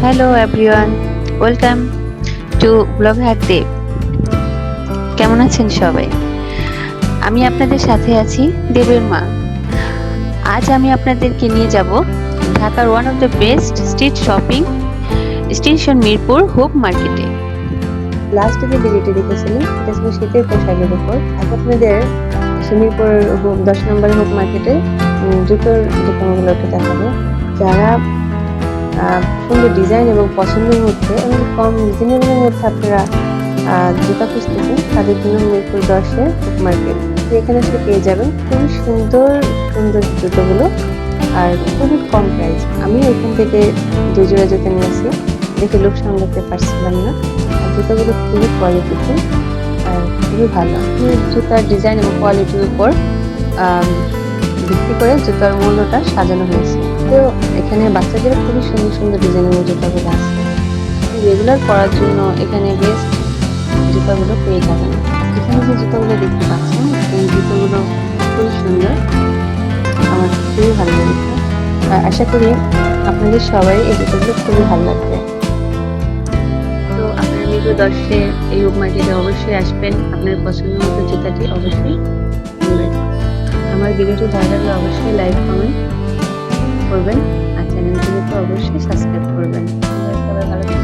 Hello everyone, welcome to blog hack Dev. কেমন আছেন সবাই? আমি আপনাদের সাথে আছি, দেবের মা। আজ আমি আপনাদেরকে নিয়ে যাব ঢাকার one of the best street shopping station Mirpur hope মার্কেটে। লাস্টে যে ভিডিওটি দেখেছিলেন এটা ছিল শীতের পোশাকের উপর। এখন আপনাদের মিরপুর 10 নম্বর হোপ মার্কেটে জুতোর দোকানগুলোকে দেখাবো। যারা সুন্দর ডিজাইন এবং পছন্দের মধ্যে এবং কম রিজনেবলের মধ্যে আপনারা জুতা খুঁজতেছেন তাদের জন্য মিরপুর 10-এ হোপ মার্কেট। এখানে এসে পেয়ে যাবেন খুবই সুন্দর সুন্দর জুতোগুলো আর খুবই কম প্রাইস। আমি এখান থেকে 2 জোড়া জুতো নিয়েছি, দেখে লোক সামলাতে পারছিলাম না। আর জুতোগুলো খুবই কোয়ালিটিফুল আর খুবই ভালো। জুতার ডিজাইন এবং কোয়ালিটির উপর ভিত্তি করে জুতার মূল্যটা সাজানো হয়েছে। তো এখানে বাচ্চাদের খুবই সুন্দর সুন্দর ডিজাইনের জুতাগুলো আছে। রেগুলার পরার জন্য এখানে বেস্ট জুতাগুলো পেয়ে যাবেন। এখানে যে জুতাগুলো দেখতে পাচ্ছেন এই জুতোগুলো খুবই সুন্দর, আমার খুবই ভালো লেগেছে। আশা করি আপনাদের সবাই এই জুতোগুলো খুবই ভালো লাগবে। তো আপনারা মিরপুর 10-এ এই হোপ মার্কেটে অবশ্যই আসবেন, আপনার পছন্দ মতো জুতাটি অবশ্যই নেবেন। আমার ভিডিওটি ভালো লাগলে অবশ্যই লাইক কমেন্ট করবেন আর চ্যানেলটিকে তো অবশ্যই সাবস্ক্রাইব করবেন। সবাই ভালো থাকবেন।